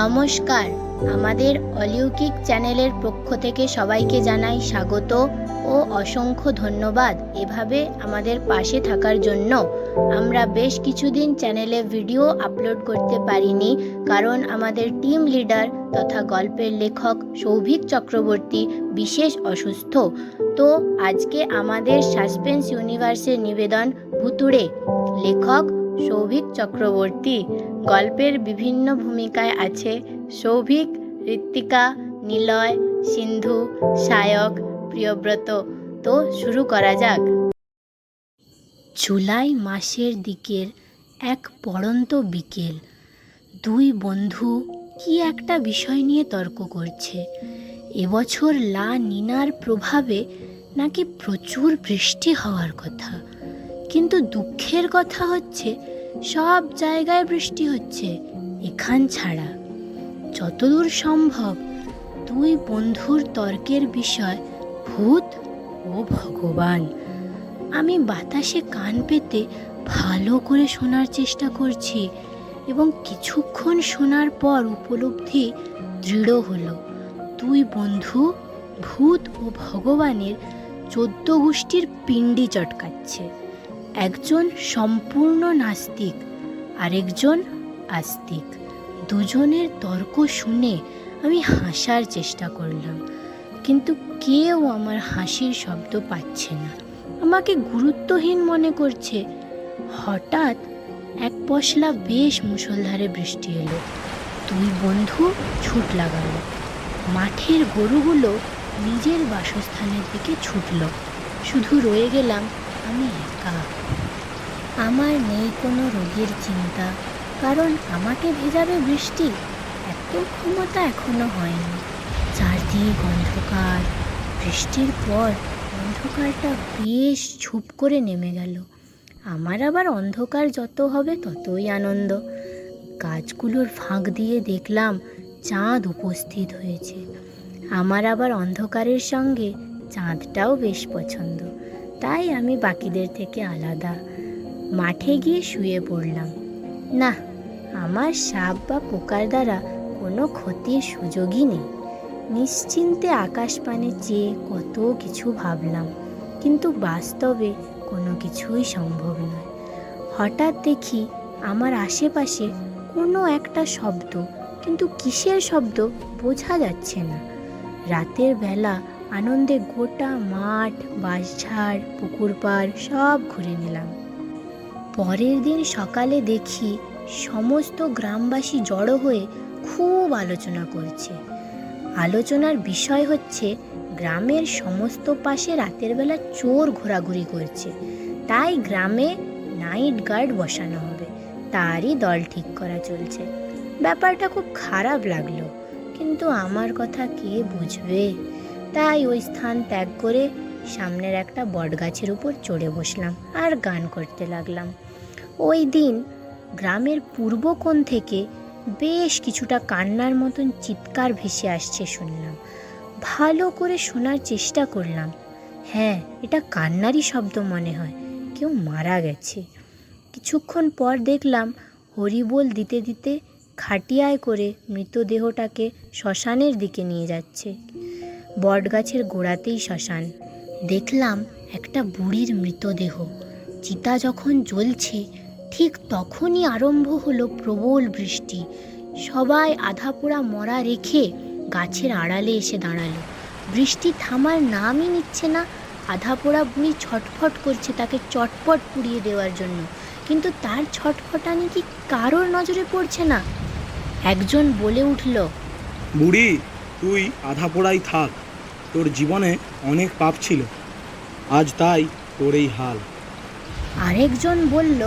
নমস্কার, আমাদের অলৌকিক চ্যানেলের পক্ষ থেকে সবাইকে জানাই স্বাগত ও অসংখ্য ধন্যবাদ এভাবে আমাদের পাশে থাকার জন্য। আমরা বেশ কিছুদিন চ্যানেলে ভিডিও আপলোড করতে পারিনি, কারণ আমাদের টিম লিডার তথা গল্পের লেখক সৌভিক চক্রবর্তী বিশেষ অসুস্থ। তো আজকে আমাদের সাসপেন্স ইউনিভার্সের নিবেদন ভুতুড়ে। লেখক সৌভিক চক্রবর্তী। গল্পের বিভিন্ন ভূমিকায় আছে সৌভিক, ঋত্বিকা, নিলয়, সিন্ধু, সায়ক, প্রিয়ব্রত। তো শুরু করা যাক। জুলাই মাসের দিকের এক পড়ন্ত বিকেল। দুই বন্ধু কি একটা বিষয় নিয়ে তর্ক করছে। এবছর লা নিনার প্রভাবে নাকি প্রচুর বৃষ্টি হওয়ার কথা, কিন্তু দুঃখের কথা হচ্ছে সব জায়গায় বৃষ্টি হচ্ছে, এখান ছাড়া। যতদূর সম্ভব দুই বন্ধুর তর্কের বিষয় ভূত ও ভগবান। আমি বাতাসে কান পেতে ভালো করে শোনার চেষ্টা করছি, এবং কিছুক্ষণ শোনার পর উপলব্ধি দৃঢ় হলো, দুই বন্ধু ভূত ও ভগবানের 14 গোষ্ঠীর পিণ্ডি চটকাচ্ছে। একজন সম্পূর্ণ নাস্তিক, আরেকজন আস্তিক। দুজনের তর্ক শুনে আমি হাসার চেষ্টা করলাম, কিন্তু কেউ আমার হাসির শব্দ পাচ্ছে না, আমাকে গুরুত্বহীন মনে করছে। হঠাৎ এক পশলা বেশ মুষলধারে বৃষ্টি এলো। দুই বন্ধু ছুট লাগালো। মাঠের গরুগুলো নিজের বাসস্থানের দিকে ছুটল। শুধু রয়ে গেলাম আমি একা। আমার নেই কোনো রোগের চিন্তা, কারণ আমাকে ভেজাবে বৃষ্টি এত ক্ষমতা এখনো হয়নি। চারদিক অন্ধকার। বৃষ্টির পর অন্ধকারটা বেশ ঝুপ করে নেমে গেল। আমার আবার অন্ধকার যত হবে ততই আনন্দ। গাছগুলোর ফাঁক দিয়ে দেখলাম চাঁদ উপস্থিত হয়েছে। আমার আবার অন্ধকারের সঙ্গে চাঁদটাও বেশ পছন্দ, তাই আমি বাকিদের থেকে আলাদা। মাঠে গিয়ে শুয়ে পড়লাম। না, আমার সাপ বা পোকার দ্বারা কোনো ক্ষতির সুযোগই নেই। নিশ্চিন্তে আকাশ পানে চেয়ে কত কিছু ভাবলাম, কিন্তু বাস্তবে কোনো কিছুই সম্ভব নয়। হঠাৎ দেখি আমার আশেপাশে কোনো একটা শব্দ, কিন্তু কিসের শব্দ বোঝা যাচ্ছে না। রাতের বেলা আনন্দে গোটা মাঠ, বাঁশঝাড়, পুকুর পাড় সব ঘুরে নিলাম। পরের দিন সকালে দেখি সমস্ত গ্রামবাসী জড়ো হয়ে খুব আলোচনা করছে। আলোচনার বিষয় হচ্ছে গ্রামের সমস্ত পাশে রাতের বেলা চোর ঘোরাঘুরি করছে, তাই গ্রামে নাইট গার্ড বসানো হবে, তারই দল ঠিক করা চলছে। ব্যাপারটা খুব খারাপ লাগলো, কিন্তু আমার কথা কে বুঝবে? তাই ওই স্থান ত্যাগ করে সামনের একটা বটগাছের উপর চড়ে বসলাম আর গান করতে লাগলাম। ওই দিন গ্রামের পূর্ব কোণ থেকে বেশ কিছুটা কান্নার মতন চিৎকার ভেসে আসছে শুনলাম। ভালো করে শোনার চেষ্টা করলাম। হ্যাঁ, এটা কান্নারই শব্দ মনে হয়, কেউ মারা গেছে। কিছুক্ষণ পর দেখলাম হরিবোল দিতে দিতে খাটিয়ায় করে মৃতদেহটাকে শ্মশানের দিকে নিয়ে যাচ্ছে। বটগাছের গোড়াতেই শ্মশান। দেখলাম একটা বুড়ির মৃতদেহ। চিতা যখন জ্বলছে ঠিক তখনই আরম্ভ হলো প্রবল বৃষ্টি। সবাই আধা পোড়া মরা রেখে গাছের আড়ালে এসে দাঁড়ালো। বৃষ্টি থামার নামই নিচ্ছে না। আধা পোড়া বুড়ি ছটফট করছে তাকে চটপট পুড়িয়ে দেওয়ার জন্য, কিন্তু তার ছটফটানি কি কারোর নজরে পড়ছে না। একজন বলে উঠল, বুড়ি, তুই আধা পোড়াই থাক, তোর জীবনে অনেক পাপ ছিল, আজ তাই তোর এই হাল। আরেকজন বলল,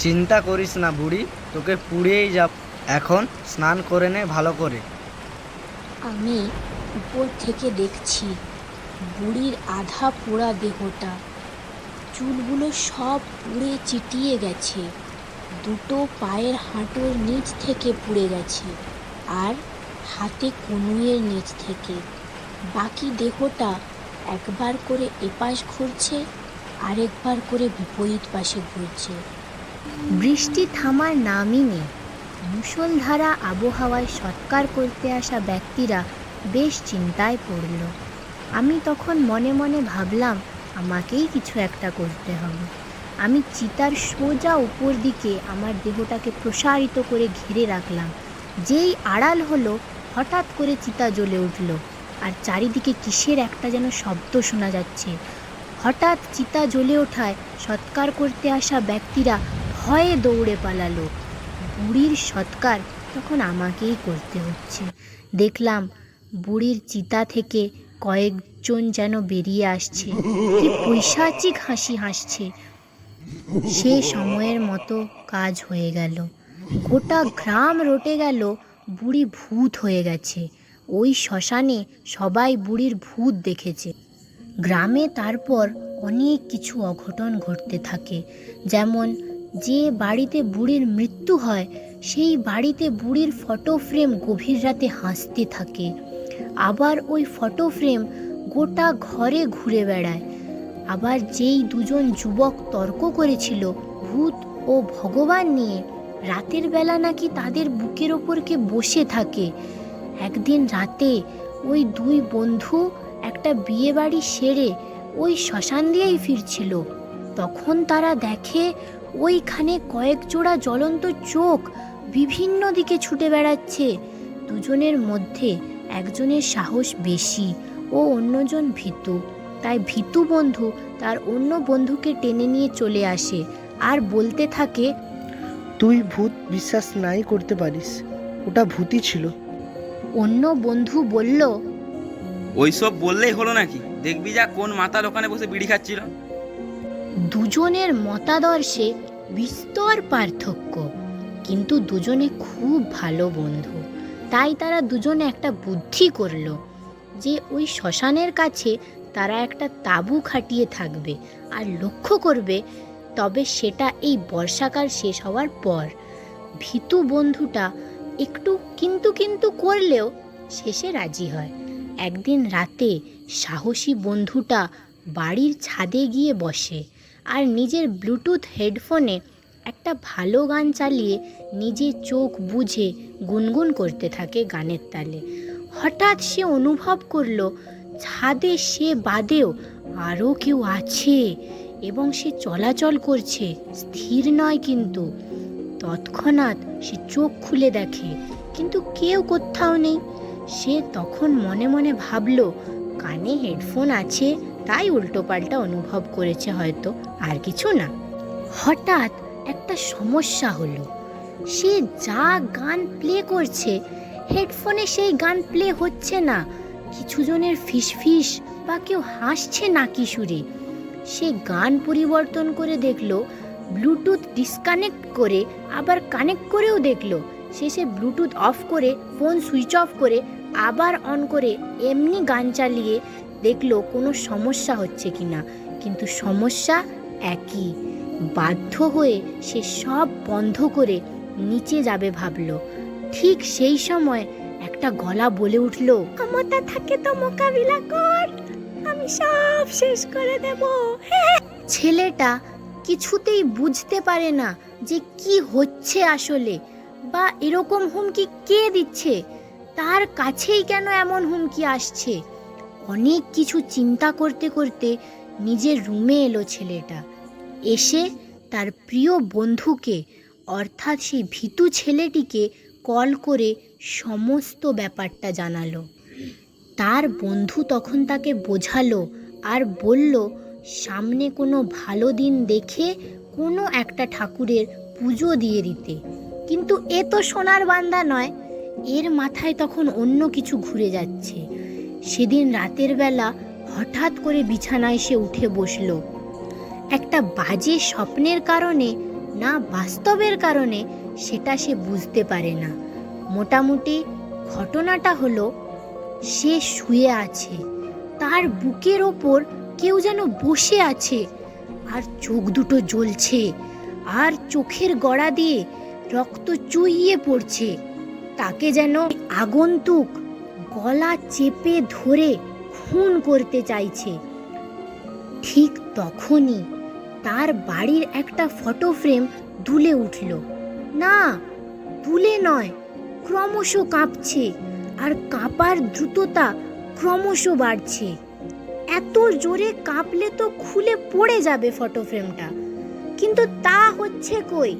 চিন্তা করিস না বুড়ি, তোকে পুড়িয়েই যাব, এখন স্নান করে নে ভালো করে। আমি উপর থেকে দেখছি বুড়ির আধা পোড়া দেহটা। চুলগুলো সব পুড়ে চিটিয়ে গেছে, দুটো পায়ের হাঁটুর নিচ থেকে পুড়ে গেছে, আর হাতে কনুইয়ের নিচ থেকে। বাকি দেহটা একবার করে এপাশ ঘুরছে, আরেকবার করে বিপরীত পাশে ঘুরছে। বৃষ্টি থামার নামই নেই। মুষলধারা আবহাওয়ায় সৎকার করতে আসা ব্যক্তিরা বেশ চিন্তায় পড়ল। আমি তখন মনে মনে ভাবলাম, আমাকেই কিছু একটা করতে হবে। আমি চিতার সোজা উপর দিকে আমার দেহটাকে প্রসারিত করে ঘিরে রাখলাম। যেই আড়াল হলো, হঠাৎ করে চিতা জ্বলে উঠল, আর চারিদিকে কিসের একটা যেন শব্দ শোনা যাচ্ছে। হঠাৎ চিতা জ্বলে ওঠায় সৎকার করতে আসা ব্যক্তিরা ভয়ে দৌড়ে পালালো। বুড়ির সৎকার তখন আমাকেই করতে হচ্ছে। দেখলাম বুড়ির চিতা থেকে কয়েকজন যেন বেরিয়ে আসছে, কি পৈশাচিক হাসি হাসছে। সে সময়ের মতো কাজ হয়ে গেল। গোটা গ্রাম রটে গেল বুড়ি ভূত হয়ে গেছে। ওই শ্মশানে সবাই বুড়ির ভূত দেখেছে। গ্রামে তারপর অনেক কিছু অঘটন ঘটতে থাকে। যেমন, যে বাড়িতে বুড়ির মৃত্যু হয় সেই বাড়িতে বুড়ির ফটো ফ্রেম গভীর রাতে হাসতে থাকে। আবার ওই ফটো ফ্রেম গোটা ঘরে ঘুরে বেড়ায়। আবার যেই দুজন যুবক তর্ক করেছিল ভূত ও ভগবান নিয়ে, রাতের বেলা নাকি তাদের বুকের ওপর কে বসে থাকে। একদিন রাতে ওই দুই বন্ধু একটা বিয়ে বাড়ি সেরে ওই শ্মশান দিয়েই ফিরছিল। তখন তারা দেখে ওইখানে কয়েক জোড়া জ্বলন্ত চোখ বিভিন্ন দিকে ছুটে বেড়াচ্ছে। দুজনের মধ্যে একজনের সাহস বেশি ও অন্যজন ভীতু। তাই ভীতু বন্ধু তার অন্য বন্ধুকে টেনে নিয়ে চলে আসে আর বলতে থাকে, তুই ভূত বিশ্বাস নাই করতে পারিস, ওটা ভূতই ছিল। অন্য বন্ধু বলল, ওইসব বললেই হলো নাকি? দেখবি যা কোন মাতাল ওখানে বসে বিড়ি খাচ্ছিল। দুজনের মতাদর্শে বিস্তর পার্থক্য, কিন্তু দুজনে খুব ভালো বন্ধু। তাই তারা দুজনে একটা বুদ্ধি করলো যে ওই শ্মশানের কাছে তারা একটা তাঁবু খাটিয়ে থাকবে আর লক্ষ্য করবে, তবে সেটা এই বর্ষাকাল শেষ হওয়ার পর। ভীতু বন্ধুটা একটু কিন্তু কিন্তু করলেও শেষে রাজি হয়। একদিন রাতে সাহসী বন্ধুটা বাড়ির ছাদে গিয়ে বসে আর নিজের ব্লুটুথ হেডফোনে একটা ভালো গান চালিয়ে নিজে চোখ বুজে গুনগুন করতে থাকে গানের তালে। হঠাৎ সে অনুভব করলো ছাদে সে বাদেও আরও কেউ আছে এবং সে চলাচল করছে, স্থির নয় কিন্তু। তৎক্ষণাৎ সে চোখ খুলে দেখে, কিন্তু কেউ কোথাও নেই। সে তখন মনে মনে ভাবল, কানে হেডফোন আছে তাই উল্টোপাল্টা অনুভব করেছে হয়তো, আর কিছু না। হঠাৎ একটা সমস্যা হলো। সে যা গান প্লে করছে হেডফোনে সেই গান প্লে হচ্ছে না। কিছু জনের ফিসফিস বা কেউ হাসছে নাকি সুরে। সে গান পরিবর্তন করে দেখলো, ব্লুটুথ ডিসকানেক্ট করে আবার কানেক্ট করেও দেখলো। শেষে ব্লুটুথ অফ করে ফোন সুইচ অফ করে আবার অন করে এমনি গান চালিয়ে দেখলো কোনো সমস্যা হচ্ছে কিনা, কিন্তু সমস্যা একই। বাধ্য হয়ে সে সব বন্ধ করে নিচে যাবে ভাবলো। ঠিক সেই সময় একটা গলা বলে উঠল, ক্ষমতা থাকে তো মোকাবিলা কর, আমি সব শেষ করে দেব। ছেলেটা কিছুতেই বুঝতে পারে না যে কি হচ্ছে আসলে, বা এরকম হুমকি কে দিচ্ছে, তার কাছেই কেন এমন হুমকি আসছে। অনেক কিছু চিন্তা করতে করতে নিজের রুমে এলো ছেলেটা। এসে তার প্রিয় বন্ধুকে, অর্থাৎ সেই ভীতু ছেলেটিকে কল করে সমস্ত ব্যাপারটা জানালো। তার বন্ধু তখন তাকে বোঝালো আর বলল, সামনে কোনো ভালো দিন দেখে কোনো একটা ঠাকুরের পুজো দিয়ে দিতে। কিন্তু এ তো সোনার বান্দা নয়। এর মাথায় তখন অন্য কিছু ঘুরে যাচ্ছে। সেদিন রাতের বেলা হঠাৎ করে বিছানায় সে উঠে বসলো। একটা বাজে স্বপ্নের কারণে না বাস্তবের কারণে সেটা সে বুঝতে পারে না। মোটামুটি ঘটনাটা হলো, সে শুয়ে আছে, তার বুকের ওপর কেউ যেন বসে আছে, আর চোখ দুটো জ্বলছে, আর চোখের গড়া দিয়ে রক্ত চুইয়ে পড়ছে। তাকে যেন আগন্তুক গলা চেপে ধরে খুন করতে চাইছে। ঠিক তখনই তার বাড়ির একটা ফটো ফ্রেম দুলে উঠল। না, দুলে নয়, ক্রমশ কাঁপছে, আর কাঁপার দ্রুততা ক্রমশ বাড়ছে। এত জোরে কাঁপলে তো খুলে পড়ে যাবে ফটো ফ্রেমটা, কিন্তু তা হচ্ছে কই।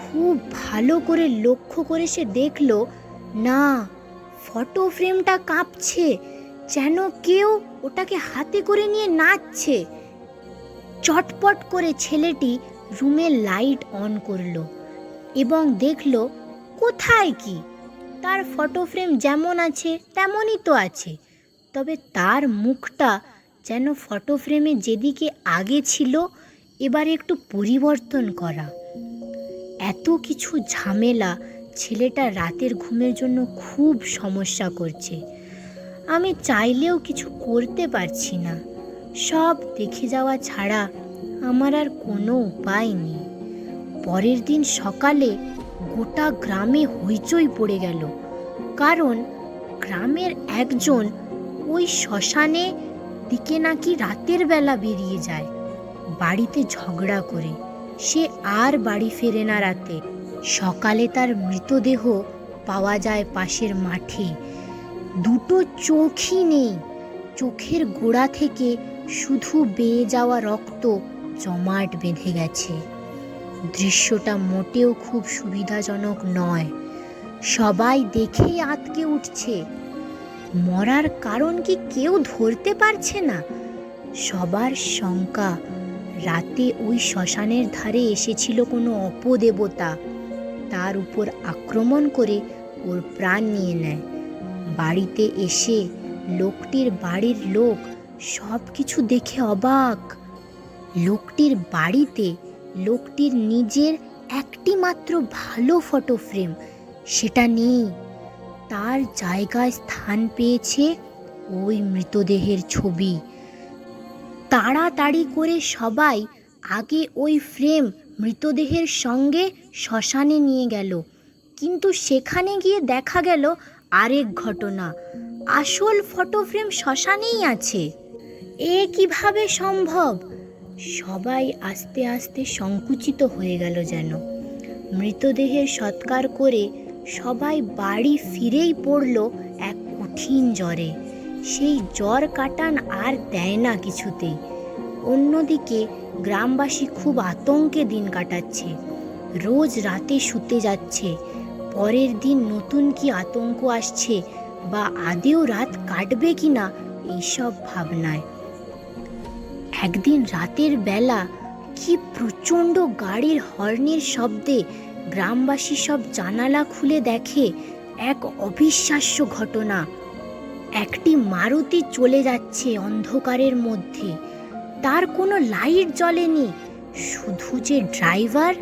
খুব ভালো করে লক্ষ্য করে সে দেখলো, না, ফটো ফ্রেমটা কাঁপছে, যেন কেউ ওটাকে হাতে করে নিয়ে নাচছে। চটপট করে ছেলেটি রুমের লাইট অন করলো এবং দেখলো কোথায় কি, তার ফটো ফ্রেম যেমন আছে তেমনই তো আছে, তবে তার মুখটা যেন ফটো ফ্রেমে যেদিকে আগে ছিল এবার একটু পরিবর্তন করা। এত কিছু ঝামেলা ছেলেটা রাতের ঘুমের জন্য খুব সমস্যা করছে। আমি চাইলেও কিছু করতে পারছি না, সব দেখে যাওয়া ছাড়া আমার আর কোনো উপায় নেই। পরের দিন সকালে গোটা গ্রামে হইচই পড়ে গেল, কারণ গ্রামের একজন ওই শ্মশানে দিকে নাকি রাতের বেলা বেরিয়ে যায় বাড়িতে ঝগড়া করে। সে আর বাড়ি ফেরে না রাতে। সকালে তার মৃতদেহ পাওয়া যায় পাশের মাঠে। দুটো চোখই নেই, চোখের গোড়া থেকে শুধু বেয়ে যাওয়া রক্ত জমাট বেঁধে গেছে। দৃশ্যটা মোটেও খুব সুবিধাজনক নয়। সবাই দেখেই আঁতকে উঠছে। মরার কারণ কি কেউ ধরতে পারছে না। সবার শঙ্কা, রাতে ওই শ্মশানের ধারে এসেছিল কোনো অপদেবতা, তার উপর আক্রমণ করে ওর প্রাণ নিয়ে নেয়। বাড়িতে এসে লোকটির বাড়ির লোক সব কিছু দেখে অবাক। লোকটির বাড়িতে লোকটির নিজের একটি মাত্র ভালো ফটো ফ্রেম, সেটা নেই। তার জায়গায় স্থান পেয়েছে ওই মৃতদেহের ছবি। তাড়াতাড়ি করে সবাই আগে ওই ফ্রেম মৃতদেহের সঙ্গে শ্মশানে নিয়ে গেল, কিন্তু সেখানে গিয়ে দেখা গেল আরেক ঘটনা। আসল ফটো ফ্রেম শ্মশানেই আছে। এ কিভাবে সম্ভব? সবাই আস্তে আস্তে সংকুচিত হয়ে গেল যেন। মৃতদেহের সৎকার করে সবাই বাড়ি ফিরেই পড়ল এক কঠিন জ্বরে। সেই জ্বর কাটান আর দেয় না কিছুতেই। অন্যদিকে গ্রামবাসী খুব আতঙ্কে দিন কাটাচ্ছে। রোজ রাতে শুতে যাচ্ছে, পরের দিন নতুন কি আতঙ্ক আসছে বা আদেও রাত কাটবে কিনা এইসব ভাবনায়। একদিন রাতের বেলা কি প্রচণ্ড গাড়ির হর্নের শব্দে গ্রামবাসী সব জানালা খুলে দেখে এক অবিশ্বাস্য ঘটনা। একটি মারুতি চলে যাচ্ছে অন্ধকারের মধ্যে। তার কোনো লাইট জ্বলেনি, শুধু যে ড্রাইভার,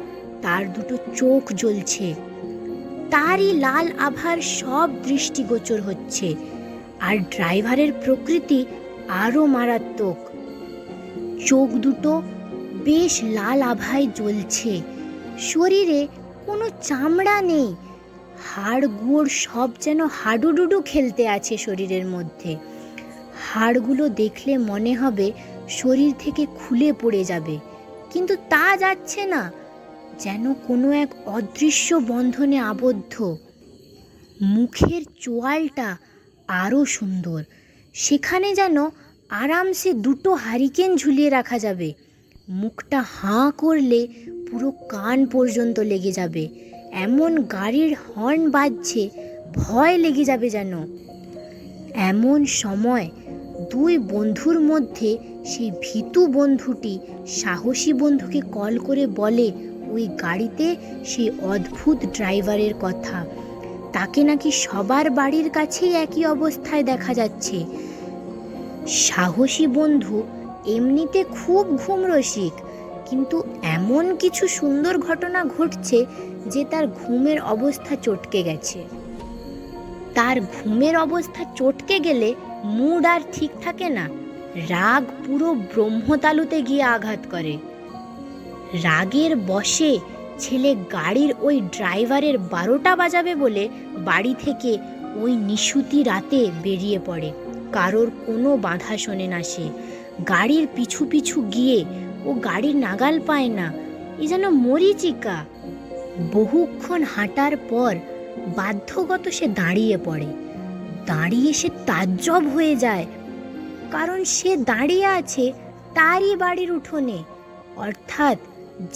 তার দুটো চোখ জ্বলছে। তারই লাল আভার সব দৃষ্টিগোচর হচ্ছে, আর ড্রাইভারের প্রকৃতি আরও মারাত্মক। চোখ দুটো বেশ লাল আভায় জ্বলছে, শরীরে কোনো চামড়া নেই, হাড় গুড় সব যেন হাডুডুডু খেলতে আছে শরীরের মধ্যে। হাড়গুলো দেখলে মনে হবে শরীর থেকে খুলে পড়ে যাবে, কিন্তু তা যাচ্ছে না, যেন কোনো এক অদৃশ্য বন্ধনে আবদ্ধ। মুখের চোয়ালটা আরও সুন্দর, সেখানে যেন আরামসে দুটো হারিকেন ঝুলিয়ে রাখা যাবে। মুখটা হাঁ করলে পুরো কান পর্যন্ত লেগে যাবে, এমন গাড়ির হর্ন বাজছে, ভয় লেগে যাবে যেন। এমন সময় দুই বন্ধুর মধ্যে সেই ভীতু বন্ধুটি সাহসী বন্ধুকে কল করে বলে ওই গাড়িতে সেই অদ্ভুত ড্রাইভারের কথা। তাকে নাকি সবার বাড়ির কাছেই একই অবস্থায় দেখা যাচ্ছে। সাহসী বন্ধু এমনিতে খুব ঘুমরসিক, কিন্তু এমন কিছু সুন্দর ঘটনা ঘটছে যে তার ঘুমের অবস্থা চটকে গেছে। তার ঘুমের অবস্থা চটকে গেলে মুড আর ঠিক থাকে না। রাগ পুরো ব্রহ্মতালুতে গিয়ে আঘাত করে। রাগের বশে ছেলে গাড়ির ওই ড্রাইভারের 12টা বাজাবে বলে বাড়ি থেকে ওই নিশুতি রাতে বেরিয়ে পড়ে। কারোর কোনো বাধা শোনে না সে। গাড়ির পিছু পিছু গিয়ে ও গাড়ির নাগাল পায় না, এ যেন মরীচিকা। বহুক্ষণ হাঁটার পর বাধ্যগত সে দাঁড়িয়ে পড়ে। দাঁড়িয়ে সে তাজ্জব হয়ে যায়, কারণ সে দাঁড়িয়ে আছে তারই বাড়ির উঠোনে, অর্থাৎ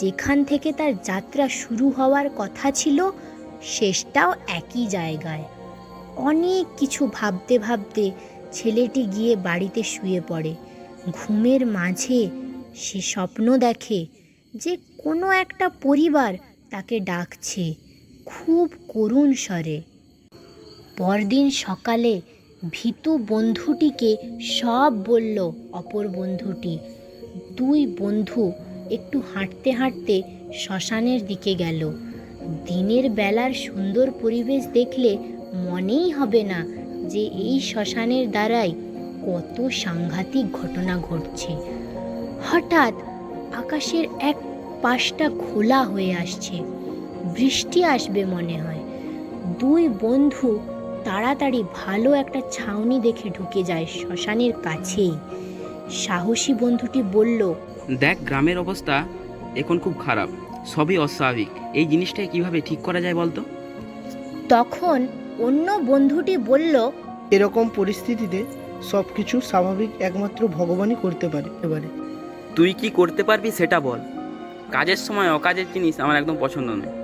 যেখান থেকে তার যাত্রা শুরু হওয়ার কথা ছিল শেষটাও একই জায়গায়। অনেক কিছু ভাবতে ভাবতে ছেলেটি গিয়ে বাড়িতে শুয়ে পড়ে। ঘুমের মাঝে সে স্বপ্ন দেখে যে কোনো একটা পরিবার তাকে ডাকছে খুব করুণ স্বরে। পরদিন সকালে ভীতু বন্ধুটিকে সব বলল অপর বন্ধুটি। দুই বন্ধু একটু হাঁটতে হাঁটতে শ্মশানের দিকে গেল। দিনের বেলার সুন্দর পরিবেশ দেখলে মনেই হবে না যে এই শ্মশানের দ্বারাই কত সাংঘাতিক ঘটনা ঘটছে। হঠাৎ আকাশের এক পাশটা খোলা হয়ে আসছে, বৃষ্টি আসবে মনে হয়। দুই বন্ধু তাড়াতাড়ি ভালো একটা ছাউনি দেখে ঢুকে যায় শ্মশানের কাছেই। সাহসী বন্ধুটি বলল, দেখ, গ্রামের অবস্থা এখন খুব খারাপ, সবই অস্বাভাবিক। এই জিনিসটাকে কিভাবে ঠিক করা যায় বলতো? তখন অন্য বন্ধুটি বলল, এরকম পরিস্থিতিতে সব কিছু স্বাভাবিক একমাত্র ভগবানই করতে পারে। তুই কি করতে পারবি সেটা বল। কাজের সময় অকাজের জিনিস আমার একদম পছন্দ নয়।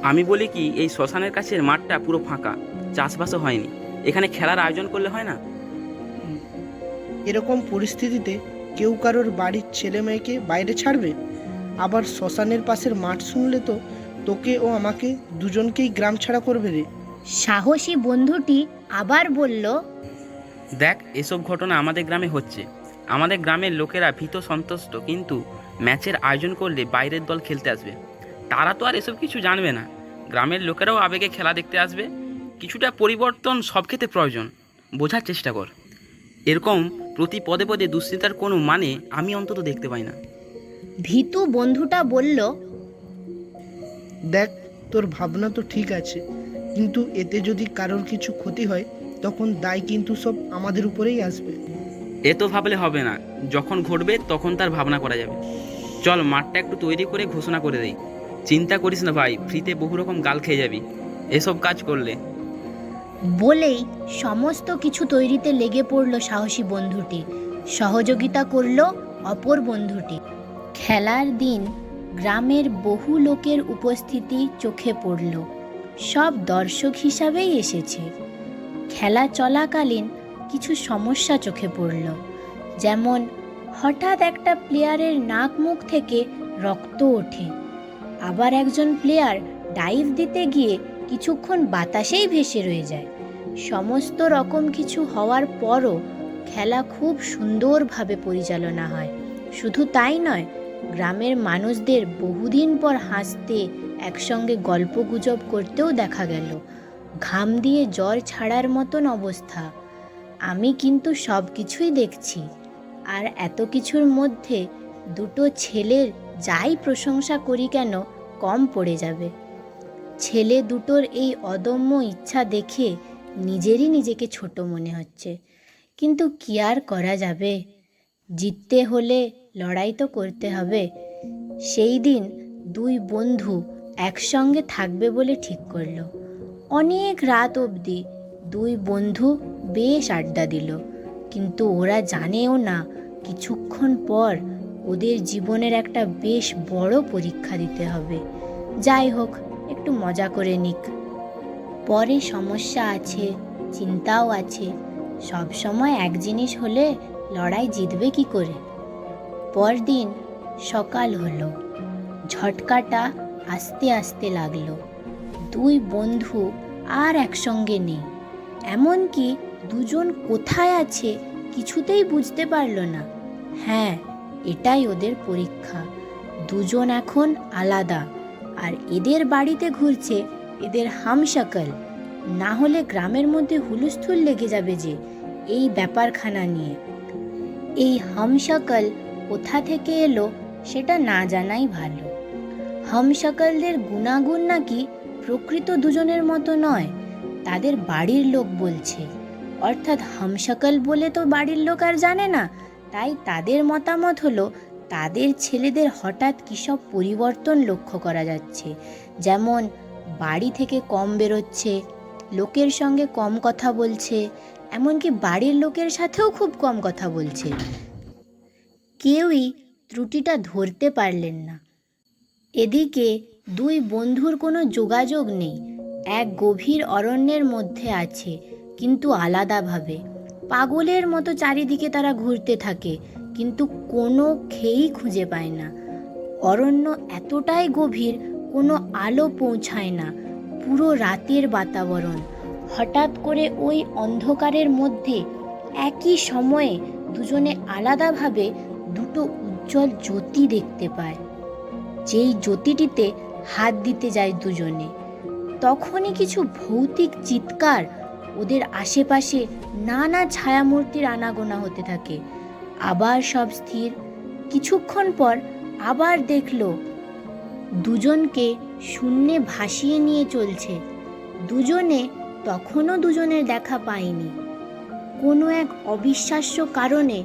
আমি বলি কি, এই শ্মশানের কাছের মাঠটা পুরো ফাঁকা, চাষবাসও হয়নি, এখানে খেলার আয়োজন করলে হয় না? এরকম পরিস্থিতিতে কেউ কারোর বাড়ির ছেলে মেয়েকে বাইরে ছাড়বে? আবার শ্মশানের পাশের মাঠ শুনলে তো তোকে ও আমাকে দুজনকেই গ্রাম ছাড়া করবে রে। সাহসী বন্ধুটি আবার বলল, দেখ, এসব ঘটনা আমাদের গ্রামে হচ্ছে। আমাদের গ্রামের লোকেরা ভীত সন্তুষ্ট, কিন্তু ম্যাচের আয়োজন করলে বাইরের দল খেলতে আসবে। তারা তো আর এসব কিছু জানবে না। গ্রামের লোকেরাও আবেগে খেলা দেখতে আসবে। কিছুটা পরিবর্তন সব ক্ষেত্রে প্রয়োজন, বোঝার চেষ্টা কর। এরকম প্রতি পদে পদে দুশ্চিন্তার কোনো মানে আমি অন্তত দেখতে পাই না। ভীতু বন্ধুটা বলল, দেখ, তোর ভাবনা তো ঠিক আছে, কিন্তু এতে যদি কারোর কিছু ক্ষতি হয় তখন দায় কিন্তু সব আমাদের উপরেই আসবে। এ তো ভাবলে হবে না, যখন ঘটবে তখন তার ভাবনা করা যাবে। চল মাঠটা একটু তৈরি করে ঘোষণা করে দেই। চিন্তা করিস না ভাই, ফ্রিতে বহু রকম গাল খেয়ে যাবি এসব কাজ করলে। বলেই সমস্ত কিছু তৈরিতে লেগে পড়ল সাহসী বন্ধুটি। সহযোগিতা করল অপর বন্ধুটি। খেলার দিন গ্রামের বহু লোকের উপস্থিতি চোখে পড়ল। সব দর্শক হিসাবেই এসেছে। খেলা চলাকালীন কিছু সমস্যা চোখে পড়ল, যেমন হঠাৎ একটা প্লেয়ারের নাক মুখ থেকে রক্ত ওঠে, আবার একজন প্লেয়ার ডাইভ দিতে গিয়ে কিছুক্ষণ বাতাসেই ভেসে রয়ে যায়। সমস্ত রকম কিছু হওয়ার পরও খেলা খুব সুন্দরভাবে পরিচালনা হয়। শুধু তাই নয়, গ্রামের মানুষদের বহুদিন পর হাসতে, একসঙ্গে গল্পগুজব করতেও দেখা গেল। ঘাম দিয়ে জ্বর ছাড়ার মতন অবস্থা। আমি কিন্তু সব কিছুই দেখছি, আর এত কিছুর মধ্যে দুটো ছেলের যাই প্রশংসা করি কেন কম পড়ে যাবে। ছেলে দুটোর এই অদম্য ইচ্ছা দেখে নিজেরই নিজেকে ছোট মনে হচ্ছে, কিন্তু কি আর করা যাবে? জিততে হলে লড়াই তো করতে হবে। সেই দিন দুই বন্ধু একসঙ্গে থাকবে বলে ঠিক করলো। অনেক রাত অবধি দুই বন্ধু বেশ আড্ডা দিল, কিন্তু ওরা জানেও না কিছুক্ষণ পর ওদের জীবনের একটা বেশ বড় পরীক্ষা দিতে হবে। যাই হোক, একটু মজা করে নিক। পরে সমস্যা আছে, চিন্তাও আছে। সব সময় এক জিনিস হলে লড়াই জিতবে কি করে? পরদিন সকাল হলো, ঝটকাটা আস্তে আস্তে লাগলো। দুই বন্ধু আর একসঙ্গে নেই, এমনকি দুজন কোথায় আছে কিছুতেই বুঝতে পারল না। হ্যাঁ, এটাই ওদের পরীক্ষা। দুজন এখন আলাদা, আর এদের বাড়িতে ঘুরছে এদের হামশাকল। না হলে গ্রামের মধ্যে হুলস্থুল লেগে যাবে যে এই ব্যাপারখানা নিয়ে। এই হামশাকল কোথা থেকে এলো সেটা না জানাই ভালো। হামশাকলদের গুণাগুণ নাকি প্রকৃত দুজনের মতো নয়, তাদের বাড়ির লোক বলছে। অর্থাৎ হামশাকল বলে তো বাড়ির লোক আর জানে না, তাই তাদের মতামত হলো তাদের ছেলেদের হঠাৎ কী সব পরিবর্তন লক্ষ্য করা যাচ্ছে। যেমন বাড়ি থেকে কম বেরোচ্ছে, লোকের সঙ্গে কম কথা বলছে, এমনকি বাড়ির লোকের সাথেও খুব কম কথা বলছে। কেউই ত্রুটিটা ধরতে পারলেন না। এদিকে দুই বন্ধুর কোনো যোগাযোগ নেই, এক গভীর অরণ্যের মধ্যে আছে, কিন্তু আলাদাভাবে। পাগলের মতো চারিদিকে তারা ঘুরতে থাকে, কিন্তু কোনো খেয়েই খুঁজে পায় না। অরণ্য এতটাই গভীর, কোনো আলো পৌঁছায় না, পুরো রাতের বাতাবরণ। হঠাৎ করে ওই অন্ধকারের মধ্যে একই সময়ে দুজনে আলাদাভাবে দুটো উজ্জ্বল জ্যোতি দেখতে পায়। যেই জ্যোতিটিতে হাত দিতে যায় দুজনে, তখনই কিছু ভৌতিক চিৎকার, ওদের আশেপাশে নানা ছায়ামূর্তির আনাগোনা হতে থাকে। আবার সব স্থির। কিছুক্ষণ পর আবার দেখল দুজনকে শূন্যে ভাসিয়ে নিয়ে চলছে। দুজনে তখনও দুজনের দেখা পায়নি। কোনো এক অবিশ্বাস্য কারণে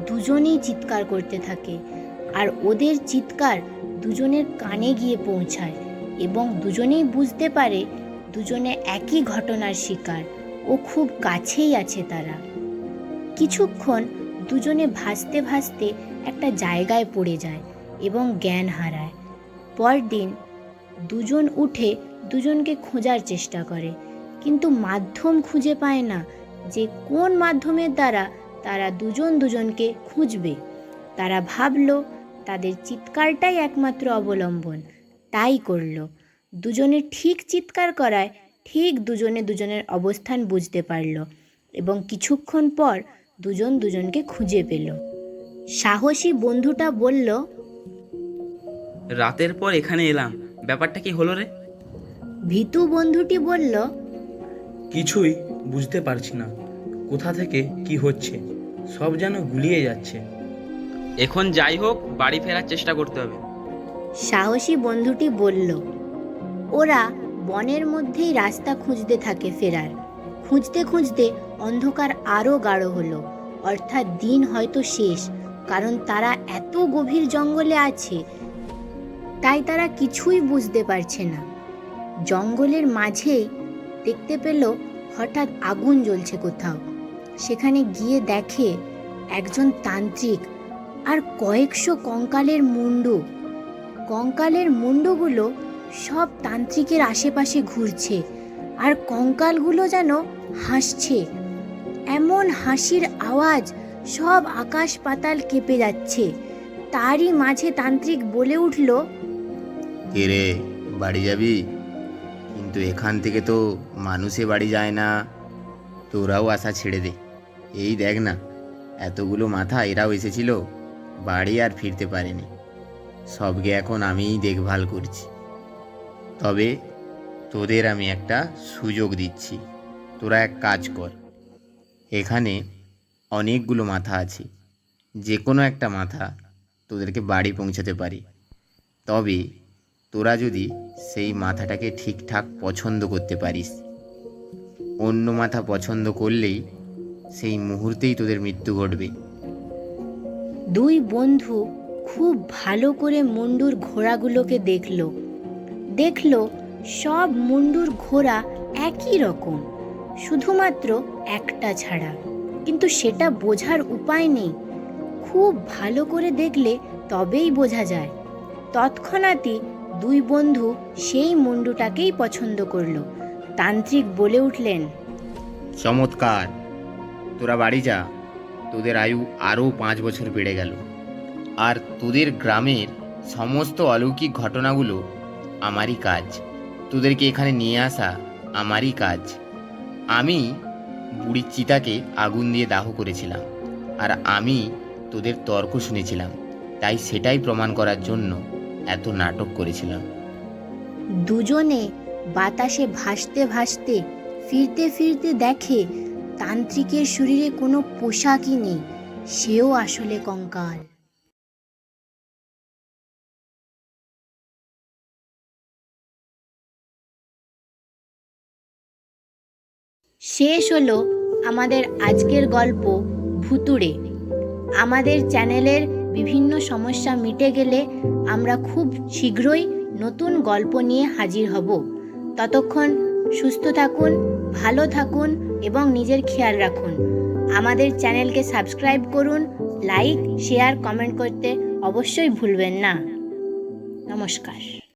দুজনেই চিৎকার করতে থাকে, আর ওদের চিৎকার দুজনের কানে গিয়ে পৌঁছায় এবং দুজনেই বুঝতে পারে দুজনে একই ঘটনার শিকার ও খুব কাছেই আছে তারা। কিছুক্ষণ দুজনে ভাসতে ভাসতে একটা জায়গায় পড়ে যায় এবং জ্ঞান হারায়। পরদিন দুজন উঠে দুজনকে খোঁজার চেষ্টা করে, কিন্তু মাধ্যম খুঁজে পায় না যে কোন মাধ্যমের দ্বারা তারা দুজন দুজনকে খুঁজবে। তারা ভাবল তাদের চিৎকারটাই একমাত্র অবলম্বন, তাই করল। দুজনে ঠিক চিৎকার করায় ঠিক দুজনে দুজনের অবস্থান বুঝতে পারল এবং কিছুক্ষণ পর দুজন দুজনকে খুঁজে পেল। সাহসী বন্ধুটা বলল, রাতের পর এখানে এলাম, ব্যাপারটা কি হলো রে? ভীতু বন্ধুটি বলল, কিছুই বুঝতে পারছি না, কোথা থেকে কি হচ্ছে, সব যেন গুলিয়ে যাচ্ছে। এখন যাই হোক, বাড়ি ফেরার চেষ্টা করতে হবে। সাহসী বন্ধুটি বলল। ওরা বনের মধ্যেই রাস্তা খুঁজতে থাকে ফেরার। খুঁজতে খুঁজতে অন্ধকার আরও গাঢ় হলো, অর্থাৎ দিন হয়তো শেষ, কারণ তারা এত গভীর জঙ্গলে আছে, তাই তারা কিছুই বুঝতে পারছে না। জঙ্গলের মাঝেই দেখতে পেল হঠাৎ আগুন জ্বলছে কোথাও। সেখানে গিয়ে দেখে একজন তান্ত্রিক আর কয়েকশো কঙ্কালের মুন্ডু। কঙ্কালের মুন্ডুগুলো সব তান্ত্রিকের আশেপাশে ঘুরছে, আর কঙ্কালগুলো যেন হাসছে। এমন হাসির আওয়াজ সব আকাশ পাতাল কেঁপে যাচ্ছে। তারই মাঝে তান্ত্রিক বলে উঠল, কে রে, বাড়ি যাবি? কিন্তু এখান থেকে তো মানুষে বাড়ি যায় না, তোরাও আশা ছেড়ে দে। এই দেখ না, এতগুলো মাথা এরাও এসেছিল, বাড়ি আর ফিরতে পারেনি। সবকে এখন আমিই দেখভাল করছি। তবে তোদের আমি একটা সুযোগ দিচ্ছি, তোরা এক কাজ কর। এখানে অনেকগুলো মাথা আছে, যে কোনো একটা মাথা তোদেরকে বাড়ি পৌঁছাতে পারি। তবে তোরা যদি সেই মাথাটাকে ঠিকঠাক পছন্দ করতে পারিস। অন্য মাথা পছন্দ করলেই সেই মুহূর্তেই তোদের মৃত্যু ঘটবে। দুই বন্ধু খুব ভালো করে মুন্ডুর ঘোড়াগুলোকে দেখল সব মুন্ডুর ঘোড়া একই রকম, শুধুমাত্র একটা ছাড়া। কিন্তু সেটা বোঝার উপায় নেই, খুব ভালো করে দেখলে তবেই বোঝা যায়। তৎক্ষণাৎই দুই বন্ধু সেই মুন্ডুটাকেই পছন্দ করলো। তান্ত্রিক বলে উঠলেন, চমৎকার, তোরা বাড়ি যা, তোদের আয়ু আরও 5 বছর বেড়ে গেল। আর তোদের গ্রামের সমস্ত অলৌকিক ঘটনাগুলো আমারই কাজ, তোদেরকে এখানে নিয়ে আসা আমারই কাজ। আমি বুড়ির চিতাকে আগুন দিয়ে দাহ করেছিলাম, আর আমি তোদের তর্ক শুনেছিলাম, তাই সেটাই প্রমাণ করার জন্য এত নাটক করেছিলাম। দুজনে বাতাসে ভাসতে ভাসতে ফিরতে ফিরতে দেখে তান্ত্রিকের শরীরে কোনো পোশাকই নেই, সেও আসলে কঙ্কাল। শেষ হলো আমাদের আজকের গল্প ভুতুড়ে। আমাদের চ্যানেলের বিভিন্ন সমস্যা মিটে গেলে আমরা খুব শীঘ্রই নতুন গল্প নিয়ে হাজির হব। ততক্ষণ সুস্থ থাকুন, ভালো থাকুন এবং নিজের খেয়াল রাখুন। আমাদের চ্যানেলকে সাবস্ক্রাইব করুন, লাইক, শেয়ার, কমেন্ট করতে অবশ্যই ভুলবেন না। নমস্কার।